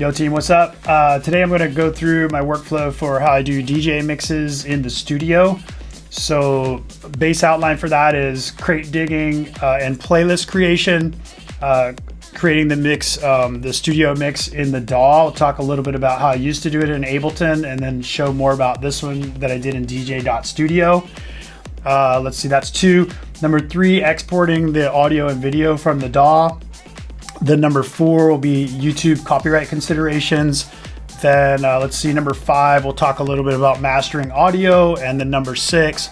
Yo team, what's up? Today I'm going to go through my workflow for how I do DJ mixes in the studio. So base outline for that is crate digging and playlist creation, creating the mix, the studio mix in the DAW. I'll talk a little bit about how I used to do it in Ableton and then show more about this one that I did in DJ.Studio. Let's see, that's 2. Number 3, exporting the audio and video from the DAW. Then number 4 will be YouTube copyright considerations. Then let's see, number 5, we'll talk a little bit about mastering audio. And then number 6,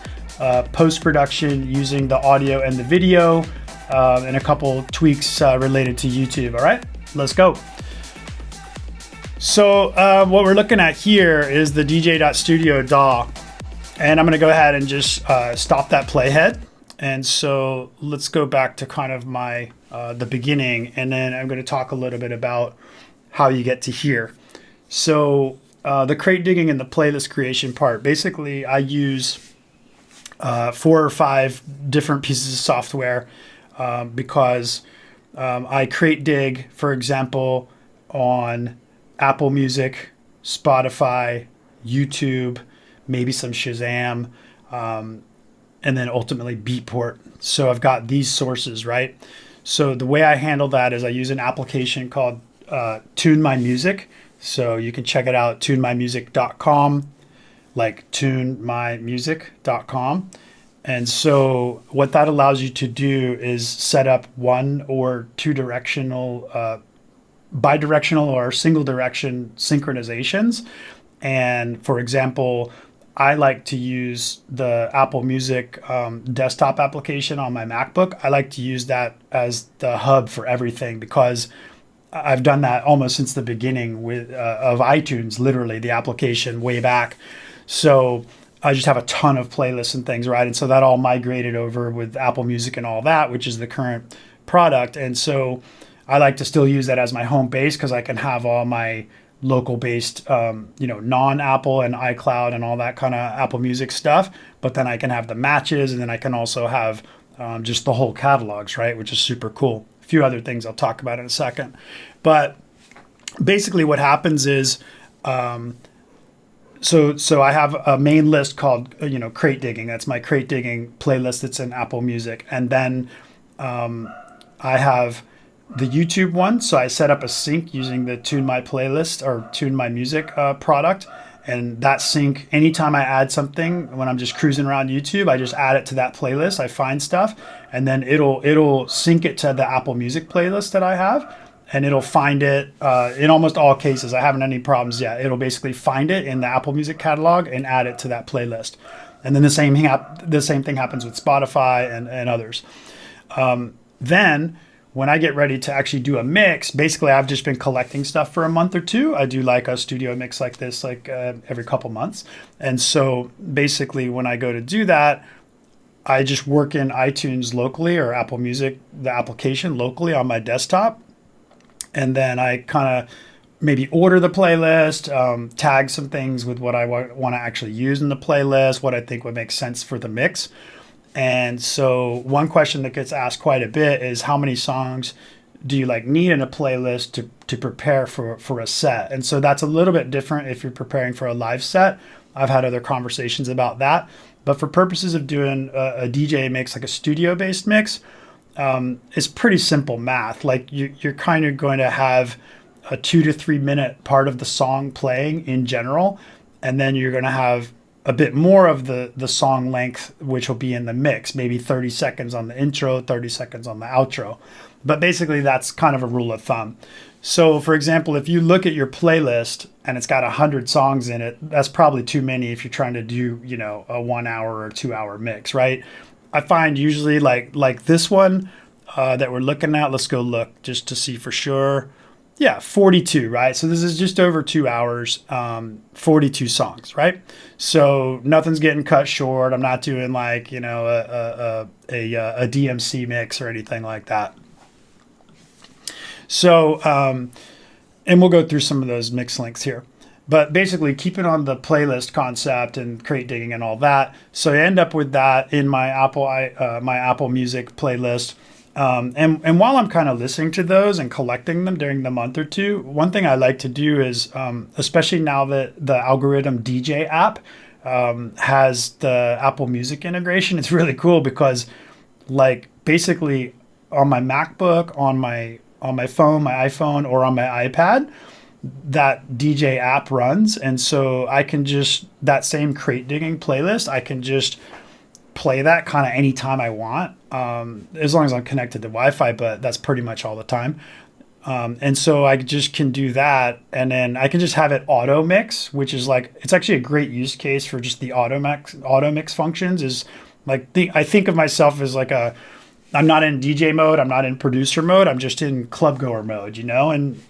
post-production using the audio and the video, and a couple tweaks related to YouTube. All right, let's go. So what we're looking at here is the DJ.Studio DAW. And I'm gonna go ahead and just stop that playhead. And so let's go back to kind of my the beginning, and then I'm going to talk a little bit about how you get to here. So the crate digging and the playlist creation part, basically I use 4 or 5 different pieces of software because I crate dig, for example, on Apple Music, Spotify, YouTube, maybe some Shazam, and then ultimately Beatport. So I've got these sources, right? So the way I handle that is I use an application called Tune My Music. So you can check it out, tunemymusic.com, like tunemymusic.com. And so what that allows you to do is set up 1 or 2 directional, bidirectional or single direction synchronizations. And for example, I like to use the Apple Music desktop application on my MacBook. I like to use that as the hub for everything because I've done that almost since the beginning with of iTunes, literally the application way back. So I just have a ton of playlists and things, right? And so that all migrated over with Apple Music and all that, which is the current product. And so I like to still use that as my home base because I can have all my local based, non-Apple and iCloud and all that kind of Apple Music stuff. But then I can have the matches, and then I can also have just the whole catalogs, right? Which is super cool. A few other things I'll talk about in a second. But basically what happens is, so I have a main list called, crate digging. That's my crate digging playlist that's in Apple Music. And then I have the YouTube one. So I set up a sync using the Tune My Playlist or Tune My Music product. And that sync, anytime I add something, when I'm just cruising around YouTube, I just add it to that playlist. I find stuff, and then it'll sync it to the Apple Music playlist that I have. And it'll find it in almost all cases. I haven't had any problems yet. It'll basically find it in the Apple Music catalog and add it to that playlist. And then the same thing happens with Spotify and others. Then when I get ready to actually do a mix, basically I've just been collecting stuff for a month or 2. I do like a studio mix like this, every couple months. And so basically when I go to do that, I just work in iTunes locally or Apple Music, the application locally on my desktop. And then I kind of maybe order the playlist, tag some things with what I want to actually use in the playlist, what I think would make sense for the mix. And so one question that gets asked quite a bit is how many songs do you need in a playlist to prepare for a set? And so that's a little bit different if you're preparing for a live set. I've had other conversations about that. But for purposes of doing a DJ mix, like a studio-based mix, it's pretty simple math. You're kind of going to have a 2 to 3 minute part of the song playing in general, and then you're going to have a bit more of the song length, which will be in the mix, maybe 30 seconds on the intro, 30 seconds on the outro. But basically that's kind of a rule of thumb. So for example, if you look at your playlist and it's got 100 songs in it, that's probably too many if you're trying to do, a 1 hour or 2 hour mix, right? I find usually like this one that we're looking at, let's go look just to see for sure. Yeah, 42, right? So this is just over 2 hours, 42 songs, right? So nothing's getting cut short. I'm not doing a DMC mix or anything like that. So, and we'll go through some of those mix links here. But basically keeping on the playlist concept and crate digging and all that. So I end up with that in my Apple Music playlist. And while I'm kind of listening to those and collecting them during the month or two, one thing I like to do is, especially now that the Algoriddim DJ app has the Apple Music integration, it's really cool because, like, basically on my MacBook, on my phone, my iPhone, or on my iPad, that DJ app runs, and so I can just that same crate digging playlist, I can just play that kind of anytime I want, as long as I'm connected to Wi-Fi, but that's pretty much all the time. And so I just can do that, and then I can just have it auto mix, which is like, it's actually a great use case for just the auto mix functions. Is like I think of myself as like I'm not in DJ mode, I'm not in producer mode, I'm just in club goer mode, and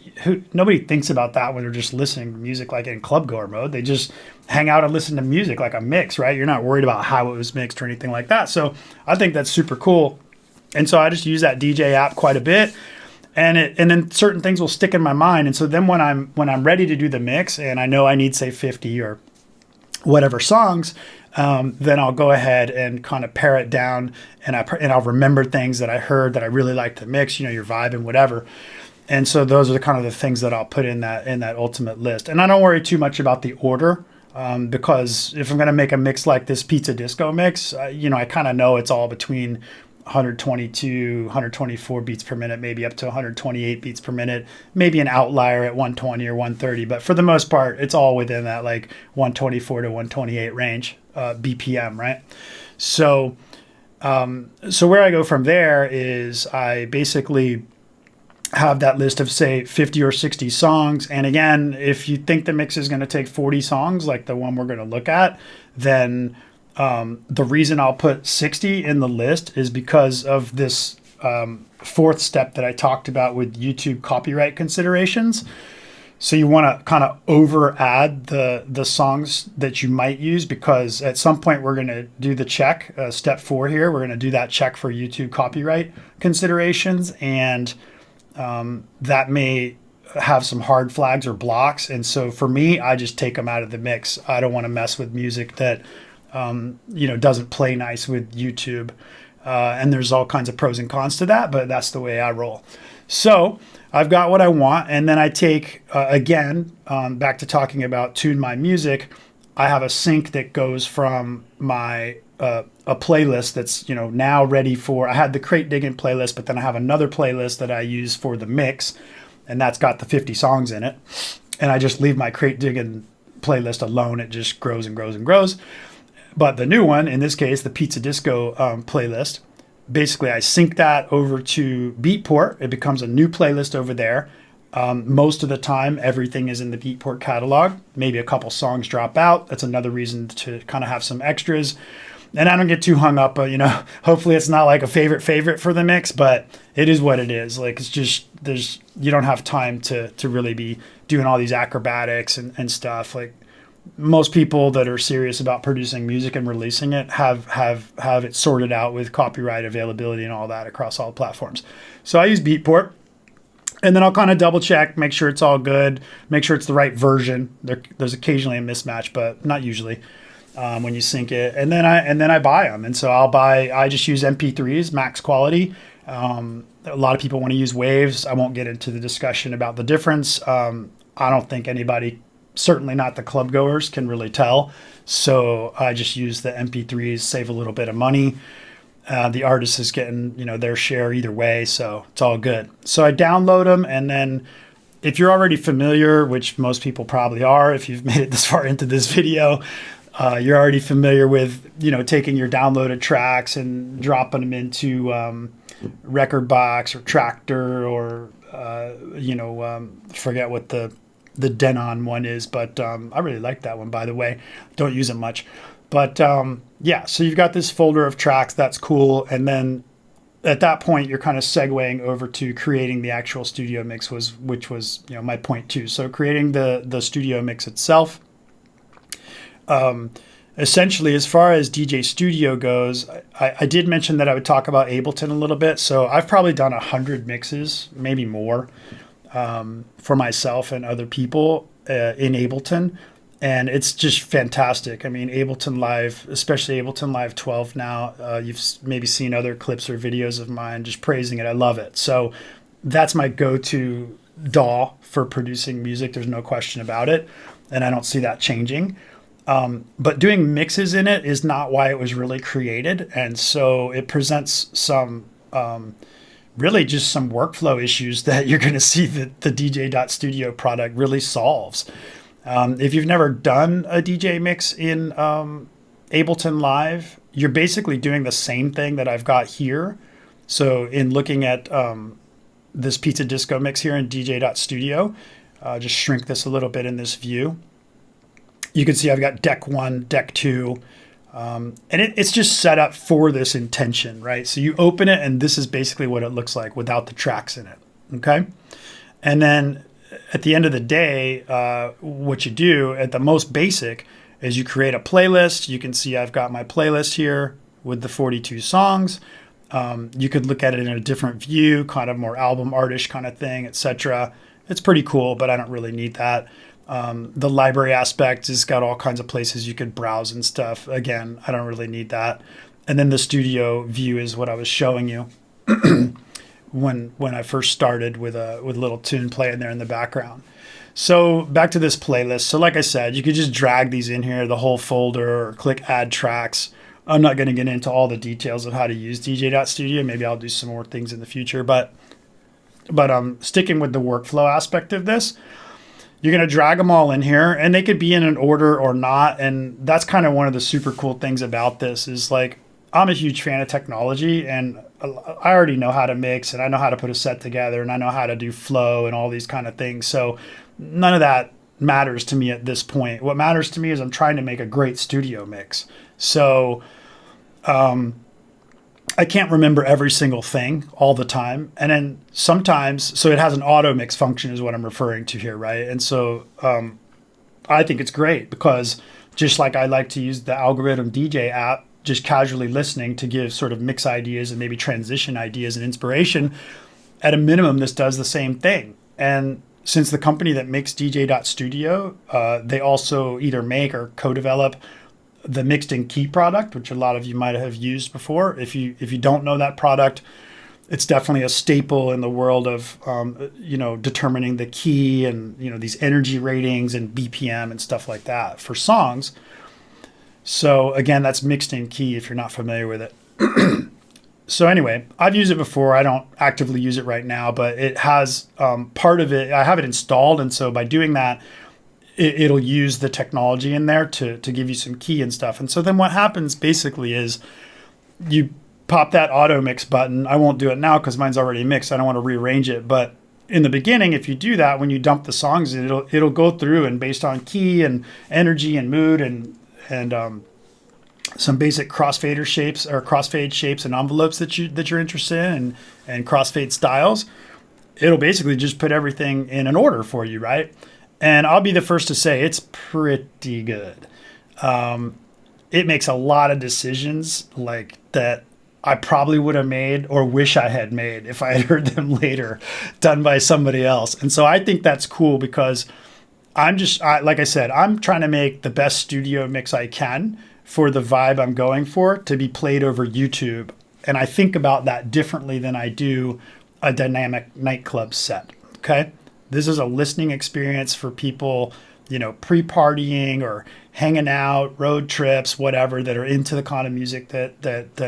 nobody thinks about that when they're just listening to music like in club goer mode. They just hang out and listen to music like a mix, right? You're not worried about how it was mixed or anything like that. So I think that's super cool. And so I just use that DJ app quite a bit. And then certain things will stick in my mind. And so then when I'm ready to do the mix and I know I need, say, 50 or whatever songs, then I'll go ahead and kind of pare it down, and I'll remember things that I heard that I really like to mix, your vibe and whatever. And so those are the kind of the things that I'll put in that ultimate list. And I don't worry too much about the order, because if I'm going to make a mix like this pizza disco mix, I kind of know it's all between 122, 124 beats per minute, maybe up to 128 beats per minute, maybe an outlier at 120 or 130. But for the most part, it's all within that like 124 to 128 range, BPM, right? So where I go from there is I basically have that list of, say, 50 or 60 songs. And again, if you think the mix is going to take 40 songs, like the one we're going to look at, then the reason I'll put 60 in the list is because of this fourth step that I talked about with YouTube copyright considerations. So you want to kind of over add the songs that you might use, because at some point we're going to do the check, step 4 here. We're going to do that check for YouTube copyright considerations, and that may have some hard flags or blocks. And so for me, I just take them out of the mix. I don't want to mess with music that doesn't play nice with YouTube. And there's all kinds of pros and cons to that, but that's the way I roll. So I've got what I want. And then I take, back to talking about Tune My Music, I have a sync that goes from my a playlist that's now ready for. I had the crate digging playlist, but then I have another playlist that I use for the mix, and that's got the 50 songs in it. And I just leave my crate digging playlist alone. It just grows and grows and grows. But the new one, in this case, the Pizza Disco playlist, basically I sync that over to Beatport. It becomes a new playlist over there. Most of the time, everything is in the Beatport catalog. Maybe a couple songs drop out. That's another reason to kind of have some extras. And I don't get too hung up, hopefully it's not like a favorite for the mix, but it is what it is. Like, it's just, you don't have time to really be doing all these acrobatics and stuff. Like, most people that are serious about producing music and releasing it have it sorted out with copyright availability and all that across all platforms. So I use Beatport, and then I'll kind of double check, make sure it's all good, make sure it's the right version. There's occasionally a mismatch, but not usually. When you sync it, and then I buy them. And so I just use MP3s, max quality. A lot of people want to use Waves. I won't get into the discussion about the difference. I don't think anybody, certainly not the club goers, can really tell. So I just use the MP3s, save a little bit of money. The artist is getting, their share either way. So it's all good. So I download them, and then if you're already familiar, which most people probably are, if you've made it this far into this video, you're already familiar with, taking your downloaded tracks and dropping them into Rekordbox or Tractor or, forget what the Denon one is, but I really like that one, by the way. Don't use it much. But so you've got this folder of tracks. That's cool. And then at that point, you're kind of segueing over to creating the actual studio mix, which was my point too. So creating the studio mix itself. Essentially, as far as DJ.Studio goes, I did mention that I would talk about Ableton a little bit. So I've probably done 100 mixes, maybe more, for myself and other people in Ableton. and it's just fantastic. I mean, Ableton Live, especially Ableton Live 12 now, you've maybe seen other clips or videos of mine just praising it. I love it. So that's my go-to DAW for producing music. There's no question about it, and I don't see that changing. But doing mixes in it is not why it was really created, and so it presents some really just some workflow issues that you're going to see that the DJ.Studio product really solves. If you've never done a DJ mix in Ableton Live, you're basically doing the same thing that I've got here. So in looking at this pizza disco mix here in DJ.Studio, just shrink this a little bit in this view. You can see I've got deck 1, deck 2, and it's just set up for this intention, right? So you open it, and this is basically what it looks like without the tracks in it, okay? And then at the end of the day, what you do at the most basic is you create a playlist. You can see I've got my playlist here with the 42 songs. You could look at it in a different view, kind of more album artish kind of thing, etc. It's pretty cool, but I don't really need that. The library aspect has got all kinds of places you could browse and stuff. Again, I don't really need that. And then the studio view is what I was showing you when I first started with a little tune playing there in the background. So back to this playlist. So like I said, you could just drag these in here, the whole folder, or click add tracks. I'm not going to get into all the details of how to use DJ.Studio. Maybe I'll do some more things in the future, but sticking with the workflow aspect of this, you're going to drag them all in here, and they could be in an order or not. And that's kind of one of the super cool things about this is, like, I'm a huge fan of technology, and I already know how to mix, and I know how to put a set together, and I know how to do flow and all these kind of things. So none of that matters to me at this point. What matters to me is I'm trying to make a great studio mix. So I can't remember every single thing all the time. And then sometimes, so it has an auto mix function is what I'm referring to here, right? And so I think it's great because just like I like to use the Algoriddim DJ app, just casually listening to give sort of mix ideas and maybe transition ideas and inspiration, at a minimum, this does the same thing. And since the company that makes DJ.Studio, they also either make or co-develop the mixed in key product, which a lot of you might have used before. If you don't know that product, it's definitely a staple in the world of determining the key and these energy ratings and BPM and stuff like that for songs. So again, that's mixed in key if you're not familiar with it. So anyway, I've used it before. I don't actively use it right now, but it has part of it. I have it installed, and so by doing that, it'll use the technology in there to give you some key and stuff. And so then what happens basically is you pop that auto mix button. I won't do it now because mine's already mixed. I don't want to rearrange it. But in the beginning, if you do that, when you dump the songs in, it'll go through and based on key and energy and mood and some basic crossfader shapes or crossfade shapes and envelopes that you're interested in and crossfade styles, it'll basically just put everything in an order for you, right? And I'll be the first to say it's pretty good. It makes a lot of decisions like that I probably would have made or wish I had made if I had heard them later done by somebody else. And so I think that's cool because like I said, I'm trying to make the best studio mix I can for the vibe I'm going for to be played over YouTube. And I think about that differently than I do a dynamic nightclub set, okay? This is a listening experience for people, pre-partying or hanging out, road trips, whatever, that are into the kind of music that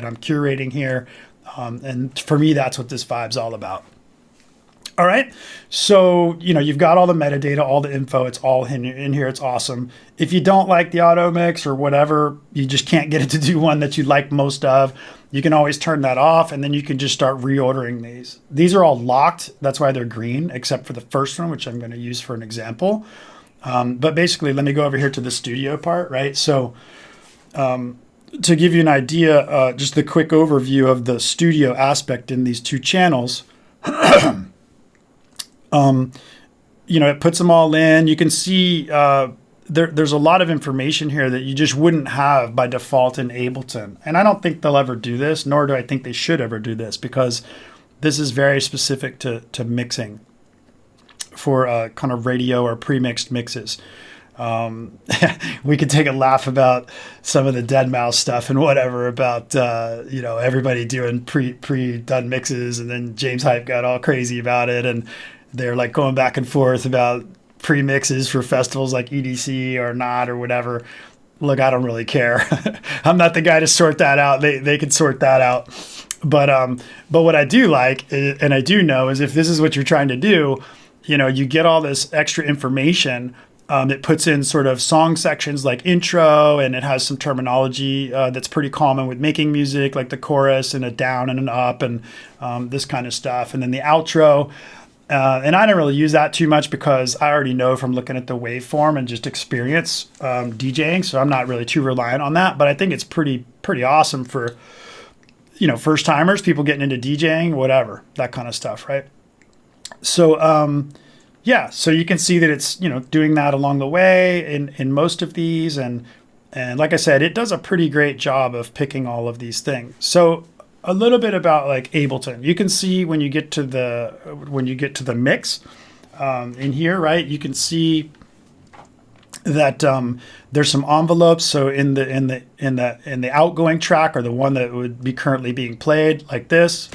I'm curating here. And for me, that's what this vibe's all about. All right. So, you've got all the metadata, all the info. It's all in here. It's awesome. If you don't like the auto mix or whatever, you just can't get it to do one that you like most of, you can always turn that off, and then you can just start reordering these. These are all locked. That's why they're green, except for the first one, which I'm going to use for an example. But basically, let me go over here to the studio part, right? So to give you an idea, just the quick overview of the studio aspect in these two channels, it puts them all in. You can see there's a lot of information here that you just wouldn't have by default in Ableton. And I don't think they'll ever do this, nor do I think they should ever do this, because this is very specific to mixing for kind of radio or pre-mixed mixes. We could take a laugh about some of the dead mouse stuff and whatever about everybody doing pre-done mixes, and then James Hype got all crazy about it, and they're like going back and forth about pre-mixes for festivals like EDC or not or whatever. Look, I don't really care. I'm not the guy to sort that out. They can sort that out. But what I do like, and I do know, is if this is what you're trying to do, you get all this extra information. It puts in sort of song sections like intro, and it has some terminology that's pretty common with making music, like the chorus and a down and an up and this kind of stuff. And then the outro. And I don't really use that too much because I already know from looking at the waveform and just experience DJing. So I'm not really too reliant on that. But I think it's pretty awesome for, first timers, people getting into DJing, whatever, that kind of stuff, right? So, so you can see that it's, doing that along the way in most of these. And like I said, it does a pretty great job of picking all of these things. So a little bit about like Ableton. You can see when you get to the mix in here, right? You can see that there's some envelopes. So in the outgoing track, or the one that would be currently being played, like this,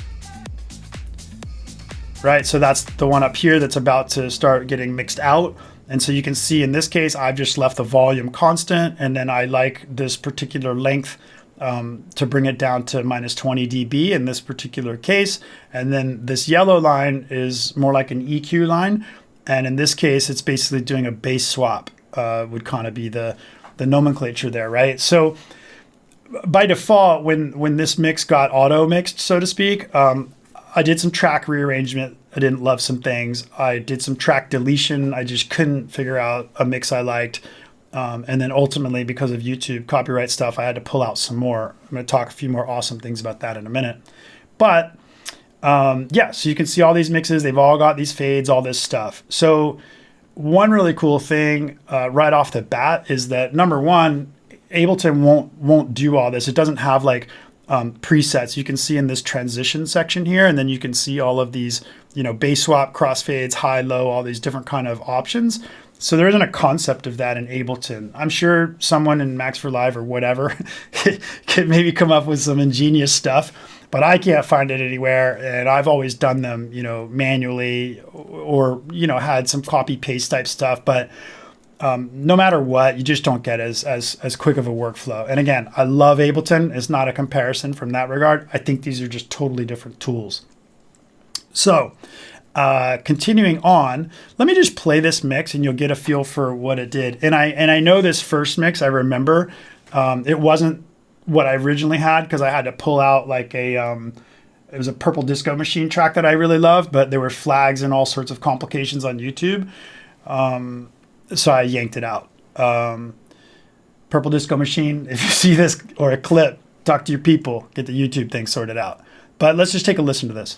right? So that's the one up here that's about to start getting mixed out. And so you can see in this case, I've just left the volume constant, and then I like this particular length to bring it down to minus 20 dB in this particular case. And then this yellow line is more like an EQ line. And in this case, it's basically doing a bass swap, would kind of be the nomenclature there, right? So by default, when this mix got auto mixed, so to speak, I did some track rearrangement. I didn't love some things. I did some track deletion. I just couldn't figure out a mix I liked. And then ultimately, because of YouTube copyright stuff, I had to pull out some more. I'm going to talk a few more awesome things about that in a minute. But so you can see all these mixes. They've all got these fades, all this stuff. So one really cool thing right off the bat is that, number one, Ableton won't do all this. It doesn't have like presets. You can see in this transition section here, and then you can see all of these, bass swap, crossfades, high, low, all these different kind of options. So there isn't a concept of that in Ableton. I'm sure someone in Max for Live or whatever could maybe come up with some ingenious stuff, but I can't find it anywhere. And I've always done them, manually or, had some copy paste type stuff. But no matter what, you just don't get as quick of a workflow. And again, I love Ableton. It's not a comparison from that regard. I think these are just totally different tools. So continuing on, let me just play this mix and you'll get a feel for what it did. And I know this first mix, I remember it wasn't what I originally had, because I had to pull out like it was a Purple Disco Machine track that I really loved, but there were flags and all sorts of complications on YouTube. So I yanked it out. Purple Disco Machine, if you see this or a clip, talk to your people, get the YouTube thing sorted out. But let's just take a listen to this.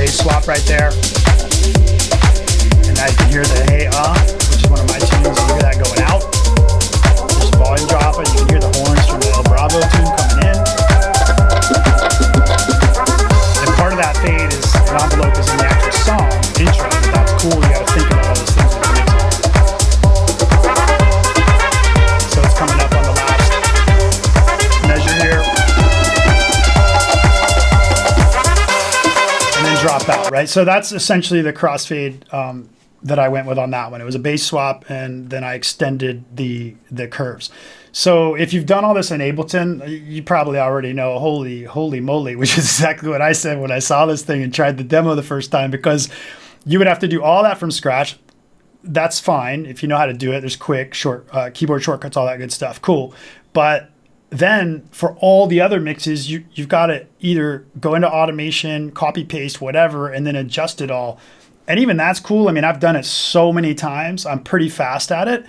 Swap right there, and now you can hear the hey which is one of my tunes. You hear that going out. There's volume drop, and you can hear the horns from the El Bravo tune coming in. And part of that fade is an envelope is in the actual song intro. That's cool. You got to think about all those things when you're mixing. So it's coming up on the last measure here. Drop out, right? So that's essentially the crossfade that I went with on that one. It was a bass swap, and then I extended the curves. So if you've done all this in Ableton, you probably already know, holy moly, which is exactly what I said when I saw this thing and tried the demo the first time, because you would have to do all that from scratch. That's fine if you know how to do it. There's quick, short keyboard shortcuts, all that good stuff. Cool. But then for all the other mixes, you've got to either go into automation, copy paste, whatever, and then adjust it all. And even that's cool. I mean, I've done it so many times. I'm pretty fast at it.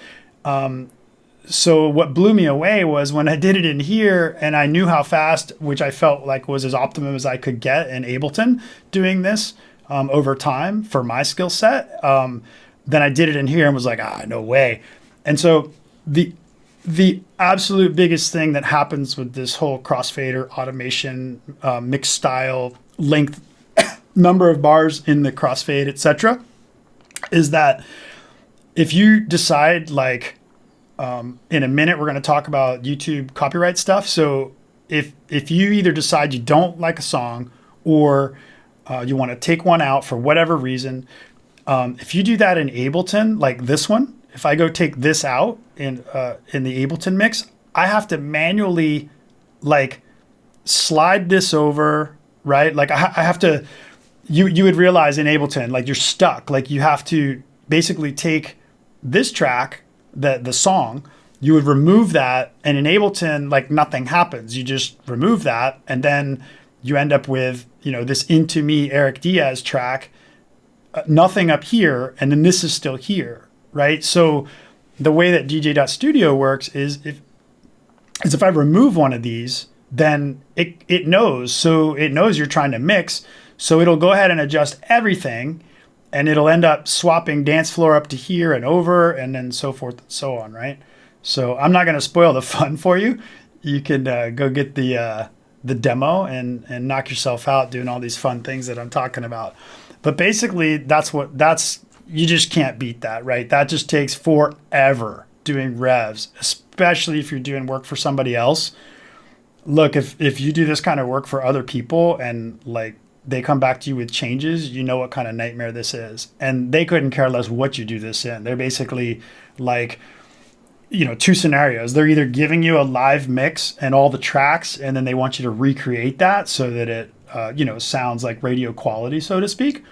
So what blew me away was when I did it in here and I knew how fast, which I felt like was as optimum as I could get in Ableton doing this over time for my skill set. Then I did it in here and was like, no way. And so the absolute biggest thing that happens with this whole crossfader automation, mix style, length, number of bars in the crossfade, etc., is that if you decide, like, in a minute we're going to talk about YouTube copyright stuff. So if you either decide you don't like a song or you want to take one out for whatever reason, if you do that in Ableton, like this one, if I go take this out in the Ableton mix, I have to manually like slide this over, right? Like I have to, you would realize in Ableton, like you're stuck. Like you have to basically take this track, the song, you would remove that, and in Ableton, like nothing happens. You just remove that, and then you end up with, this Into Me Eric Diaz track, nothing up here, and then this is still here, right? So the way that DJ.Studio works is if I remove one of these, then it knows. So it knows you're trying to mix, so it'll go ahead and adjust everything, and it'll end up swapping dance floor up to here and over, and then so forth and so on, right? So I'm not going to spoil the fun for you. You can go get the demo and knock yourself out doing all these fun things that I'm talking about. But basically, you just can't beat that, right? That just takes forever doing revs, especially if you're doing work for somebody else. Look, if you do this kind of work for other people and like they come back to you with changes, you know what kind of nightmare this is. And they couldn't care less what you do this in. They're basically like, two scenarios. They're either giving you a live mix and all the tracks, and then they want you to recreate that so that it, sounds like radio quality, so to speak.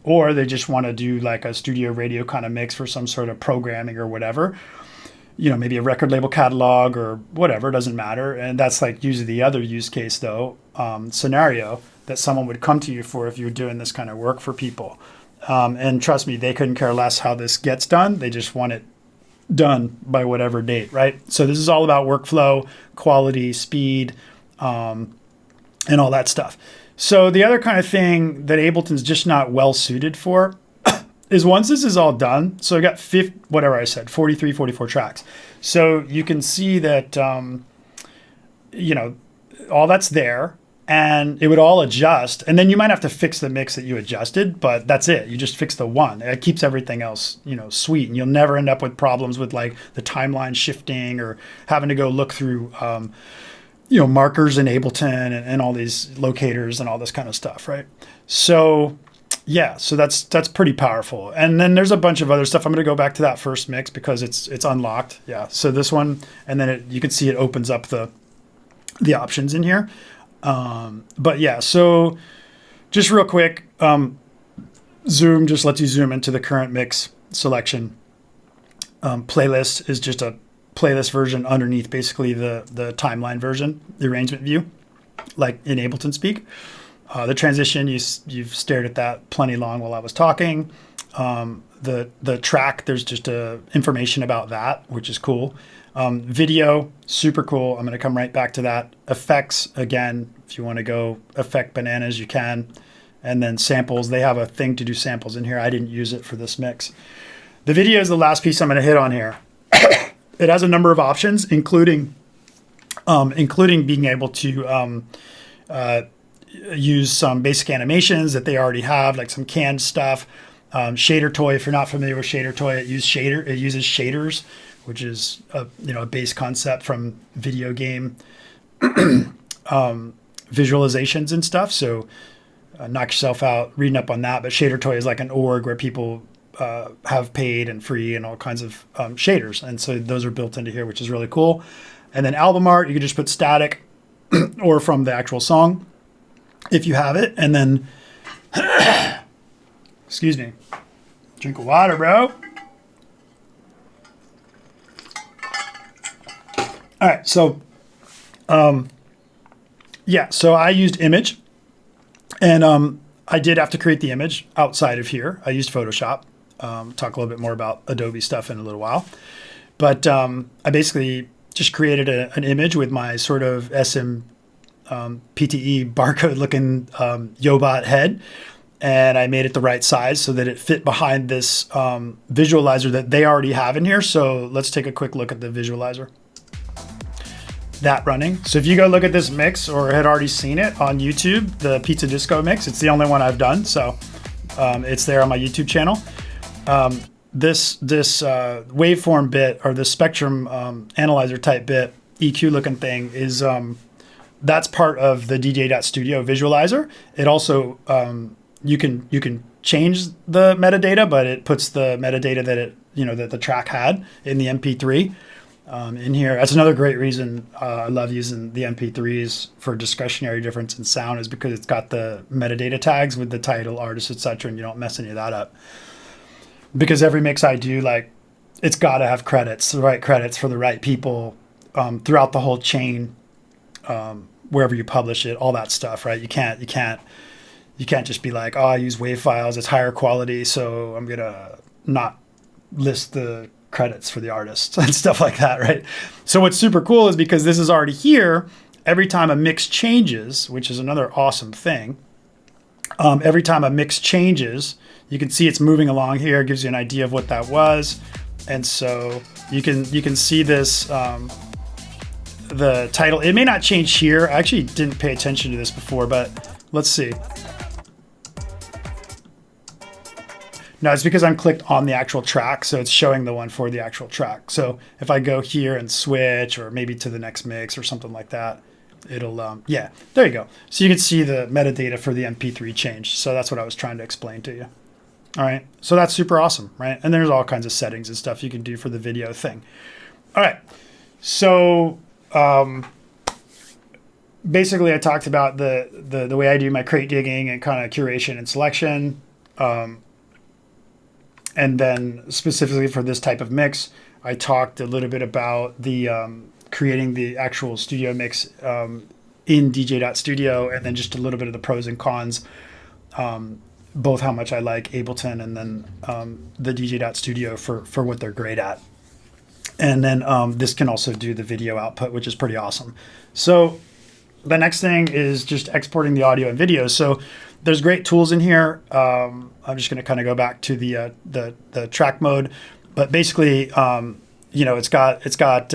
Or they just want to do like a studio radio kind of mix for some sort of programming or whatever. Maybe a record label catalog or whatever, doesn't matter. And that's like usually the other use case though, scenario that someone would come to you for if you're doing this kind of work for people. And trust me, they couldn't care less how this gets done. They just want it done by whatever date, right? So this is all about workflow, quality, speed, and all that stuff. So the other kind of thing that Ableton's just not well suited for is once this is all done, so I got 43, 44 tracks. So you can see that, all that's there, and it would all adjust. And then you might have to fix the mix that you adjusted, but that's it. You just fix the one. It keeps everything else, sweet. And you'll never end up with problems with like the timeline shifting or having to go look through, markers in Ableton and all these locators and all this kind of stuff, right? So yeah, so that's pretty powerful. And then there's a bunch of other stuff. I'm going to go back to that first mix because it's unlocked. Yeah, so this one, and then you can see it opens up the options in here. But yeah, so just real quick, Zoom just lets you zoom into the current mix selection. Playlist is just a playlist version underneath basically the timeline version, the arrangement view, like in Ableton speak. The transition, you've stared at that plenty long while I was talking. The track, there's just information about that, which is cool. Video, super cool. I'm going to come right back to that. Effects, again, if you want to go effect bananas, you can. And then samples, they have a thing to do samples in here. I didn't use it for this mix. The video is the last piece I'm going to hit on here. It has a number of options, including being able to use some basic animations that they already have, like some canned stuff. Shader Toy, if you're not familiar with Shader Toy, it uses shaders, which is a base concept from video game visualizations and stuff. So knock yourself out reading up on that. But Shader Toy is like an org where people have paid and free and all kinds of shaders. And so those are built into here, which is really cool. And then album art, you can just put static or from the actual song if you have it. And then, excuse me, drink of water, bro. All right, so Yeah, so I used image, and I did have to create the image outside of here. I used Photoshop. Talk a little bit more about Adobe stuff in a little while. But I basically just created an image with my sort of PTE barcode looking Yobot head. And I made it the right size so that it fit behind this visualizer that they already have in here. So let's take a quick look at the visualizer. That running. So if you go look at this mix or had already seen it on YouTube, the Pizza Disco mix, it's the only one I've done. So it's there on my YouTube channel. This waveform bit, or the spectrum analyzer type bit, EQ looking thing, is that's part of the DJ.Studio visualizer. It also you can change the metadata, but it puts the metadata that the track had in the MP3 in here. That's another great reason I love using the MP3s for discretionary difference in sound, is because it's got the metadata tags with the title, artist, etc., and you don't mess any of that up. Because every mix I do, like, it's got to have credits, the right credits for the right people throughout the whole chain, wherever you publish it, all that stuff, right? You can't just be like, oh, I use WAV files, it's higher quality, so I'm gonna not list the credits for the artists and stuff like that, right? So what's super cool is, because this is already here, every time a mix changes, which is another awesome thing, every time a mix changes, you can see it's moving along here. It gives you an idea of what that was. And so you can see this, the title. It may not change here. I actually didn't pay attention to this before, but let's see. No, it's because I'm clicked on the actual track, so it's showing the one for the actual track. So if I go here and switch, or maybe to the next mix or something like that, it'll, yeah, there you go. So you can see the metadata for the MP3 change. So that's what I was trying to explain to you. All right, so that's super awesome, right? And there's all kinds of settings and stuff you can do for the video thing. All right, so basically I talked about the way I do my crate digging and kind of curation and selection. And then specifically for this type of mix, I talked a little bit about the creating the actual studio mix in DJ.Studio, and then just a little bit of the pros and cons, both how much I like Ableton and then the DJ.Studio for what they're great at. And then this can also do the video output, which is pretty awesome. So the next thing is just exporting the audio and video. So there's great tools in here. I'm just going to kind of go back to the track mode, but basically, it's got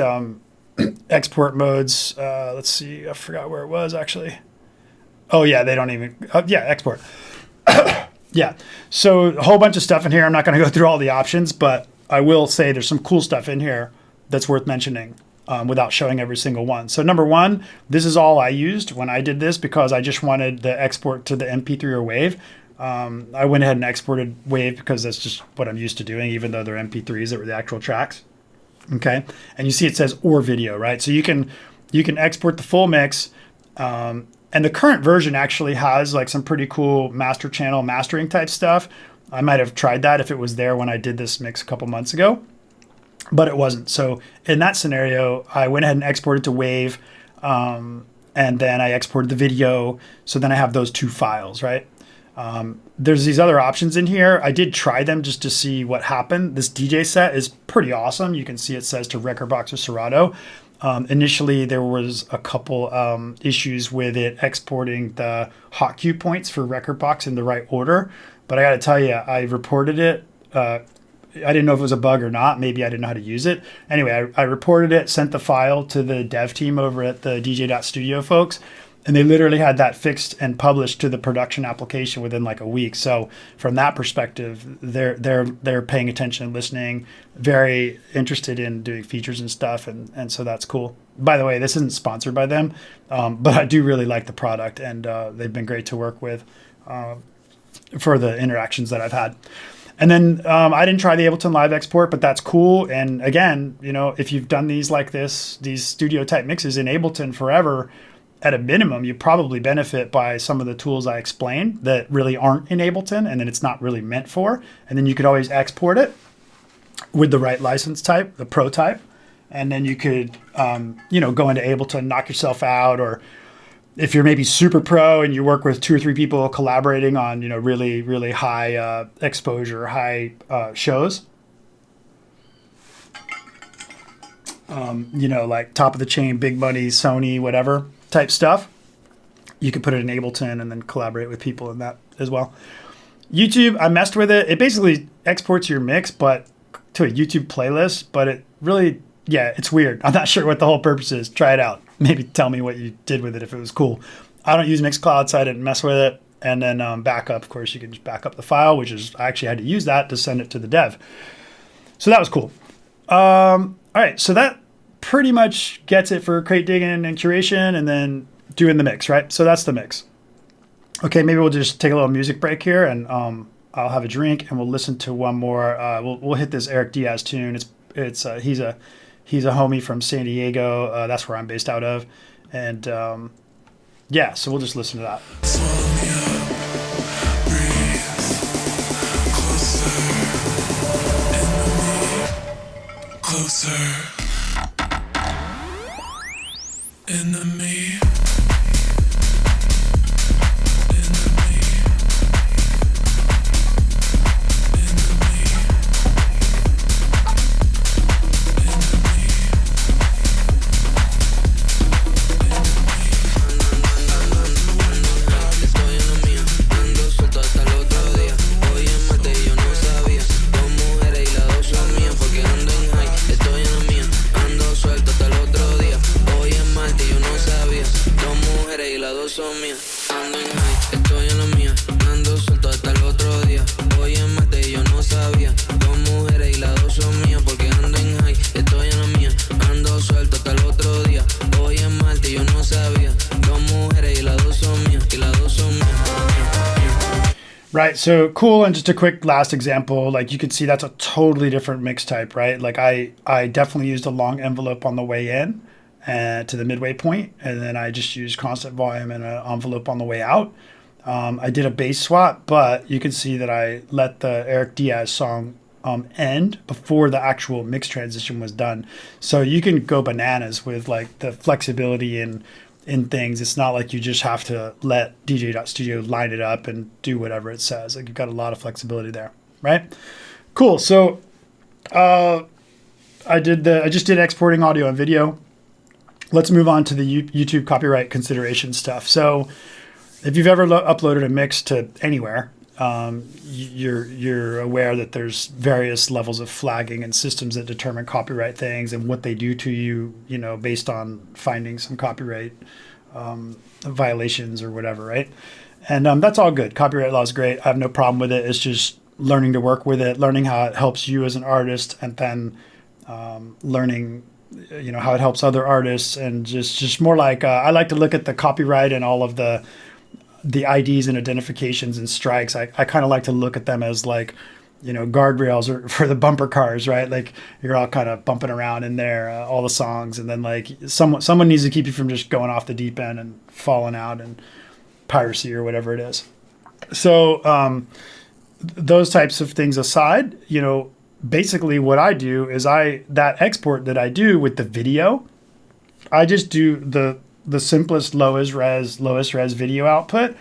export modes. Let's see, I forgot where it was actually. Oh yeah, they don't even. Yeah, export. Yeah, so a whole bunch of stuff in here. I'm not going to go through all the options, but I will say there's some cool stuff in here that's worth mentioning. Without showing every single one. So number one, this is all I used when I did this, because I just wanted the export to the MP3 or WAV. I went ahead and exported WAV because that's just what I'm used to doing, even though they're MP3s that were the actual tracks. Okay, and you see it says or video, right? So you can export the full mix, and the current version actually has like some pretty cool master channel mastering type stuff. I might have tried that if it was there when I did this mix a couple months ago, but it wasn't. So in that scenario, I went ahead and exported to WAV, and then I exported the video. So then I have those two files, right? There's these other options in here. I did try them just to see what happened. This DJ set is pretty awesome. You can see it says to Rekordbox or Serato. Initially, there was a couple issues with it exporting the hot cue points for Rekordbox in the right order. But I got to tell you, I reported it. I didn't know if it was a bug or not. Maybe I didn't know how to use it. Anyway, I reported it, sent the file to the dev team over at the DJ.Studio folks, and they literally had that fixed and published to the production application within like a week. So from that perspective, they're paying attention and listening, very interested in doing features and stuff, and so that's cool. By the way, this isn't sponsored by them, but I do really like the product, and they've been great to work with for the interactions that I've had. And then I didn't try the Ableton Live export, but that's cool. And again, if you've done these like this, these studio type mixes in Ableton forever, at a minimum, you probably benefit by some of the tools I explained that really aren't in Ableton and that it's not really meant for. And then you could always export it with the right license type, the Pro type, and then you could, go into Ableton, knock yourself out, or if you're maybe super pro and you work with 2 or 3 people collaborating on, really, really high exposure, high shows, like top of the chain, big money, Sony, whatever type stuff, you could put it in Ableton and then collaborate with people in that as well. YouTube, I messed with it. It basically exports your mix, but to a YouTube playlist, but it really, it's weird. I'm not sure what the whole purpose is. Try it out. Maybe tell me what you did with it if it was cool. I don't use Mixcloud, so I didn't mess with it. And then backup, of course, you can just back up the file, which is, I actually had to use that to send it to the dev. So that was cool. All right, so that pretty much gets it for crate digging and curation, and then doing the mix, right? So that's the mix. Okay, maybe we'll just take a little music break here, and I'll have a drink, and we'll listen to one more. We'll hit this Eric Diaz tune. He's a homie from San Diego. That's where I'm based out of, and so we'll just listen to that. Closer. Enemy. Right, so cool, and just a quick last example, like you can see that's a totally different mix type, right? Like I definitely used a long envelope on the way in to the midway point, and then I just used constant volume and an envelope on the way out. I did a bass swap, but you can see that I let the Eric Diaz song end before the actual mix transition was done. So you can go bananas with like the flexibility in things. It's not like you just have to let DJ.Studio line it up and do whatever it says. Like you've got a lot of flexibility there, right? Cool. So I just did exporting audio and video. Let's move on to the YouTube copyright consideration stuff. So if you've ever uploaded a mix to anywhere, you're aware that there's various levels of flagging and systems that determine copyright things and what they do to you, based on finding some copyright violations or whatever, right? And that's all good. Copyright law is great. I have no problem with it. It's just learning to work with it, learning how it helps you as an artist, and then learning how it helps other artists, and just more like I like to look at the copyright and all of the IDs and identifications and strikes. I kind of like to look at them as like, guardrails or for the bumper cars, right? Like you're all kind of bumping around in there, all the songs, and then like someone needs to keep you from just going off the deep end and falling out and piracy or whatever it is. So those types of things aside, basically what I do is that export that I do with the video, I just do the simplest lowest res video output,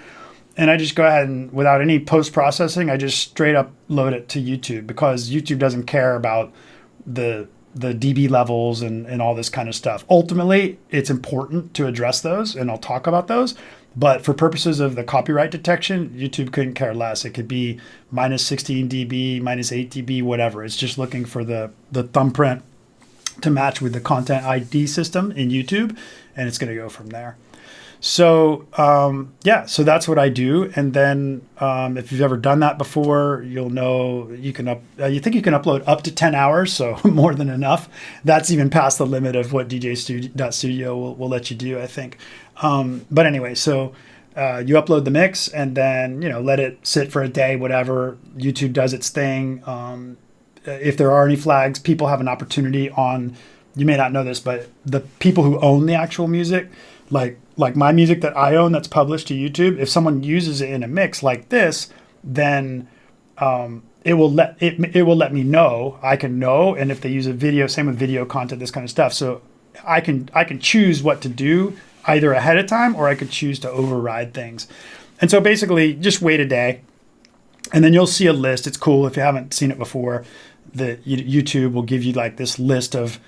and I just go ahead and, without any post-processing, I just straight up load it to YouTube, because YouTube doesn't care about the dB levels and all this kind of stuff. Ultimately, it's important to address those, and I'll talk about those. But for purposes of the copyright detection, YouTube couldn't care less. It could be minus 16 dB, minus 8 dB, whatever. It's just looking for the thumbprint to match with the content ID system in YouTube, and it's going to go from there. So so that's what I do. And then if you've ever done that before, you'll know you can you think you can upload up to 10 hours, so more than enough. That's even past the limit of what DJ.Studio will let you do, I think. But anyway, so you upload the mix, and then let it sit for a day, whatever. YouTube does its thing. If there are any flags, people have an opportunity on, you may not know this, but the people who own the actual music, like my music that I own that's published to YouTube, if someone uses it in a mix like this, then it will let me know. I can know, and if they use a video, same with video content, this kind of stuff. So I can choose what to do either ahead of time, or I could choose to override things. And so basically, just wait a day, and then you'll see a list. It's cool if you haven't seen it before. The YouTube will give you like this list of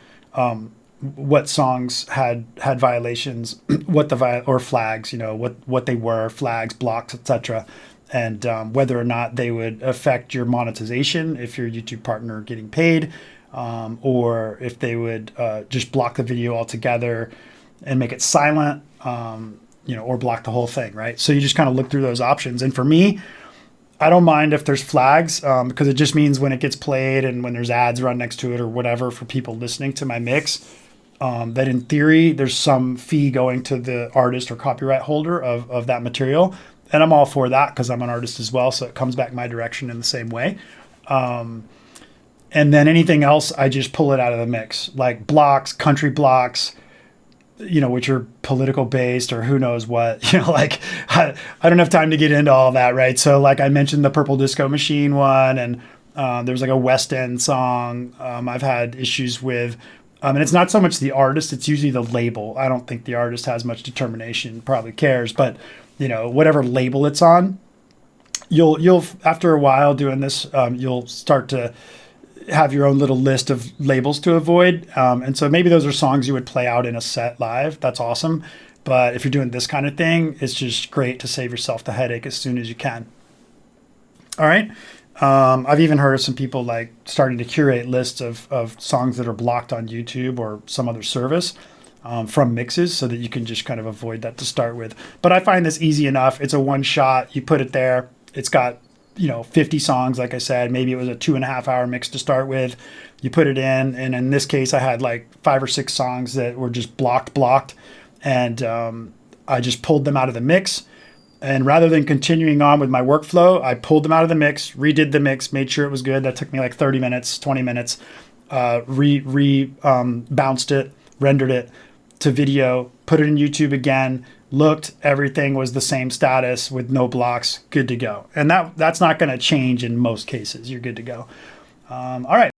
what songs had violations, or flags, what they were, flags, blocks, etc., and whether or not they would affect your monetization if you're a YouTube partner getting paid, or if they would just block the video altogether and make it silent, or block the whole thing, right? So you just kind of look through those options. And for me, I don't mind if there's flags, because it just means when it gets played and when there's ads run next to it or whatever for people listening to my mix, that in theory there's some fee going to the artist or copyright holder of that material. And I'm all for that because I'm an artist as well, so it comes back my direction in the same way. And then anything else, I just pull it out of the mix, like blocks, country blocks, which are political based or who knows what, like I don't have time to get into all that, right? So like I mentioned the Purple Disco Machine one, and there's like a West End song I've had issues with. And it's not so much the artist, it's usually the label. I don't think the artist has much determination, probably cares, but whatever label it's on, you'll after a while doing this, you'll start to have your own little list of labels to avoid. And so maybe those are songs you would play out in a set live. That's awesome. But if you're doing this kind of thing, it's just great to save yourself the headache as soon as you can. All right. I've even heard of some people like starting to curate lists of songs that are blocked on YouTube or some other service from mixes, so that you can just kind of avoid that to start with. But I find this easy enough. It's a one shot. You put it there. It's got 50 songs, like I said. Maybe it was a 2.5 hour mix to start with. You put it in, and in this case, I had like 5 or 6 songs that were just blocked, and I just pulled them out of the mix. And rather than continuing on with my workflow, I pulled them out of the mix, redid the mix, made sure it was good. That took me like 30 minutes, 20 minutes. Bounced it, rendered it to video, put it in YouTube again, looked, everything was the same status with no blocks, good to go. And that's not going to change in most cases. You're good to go. All right.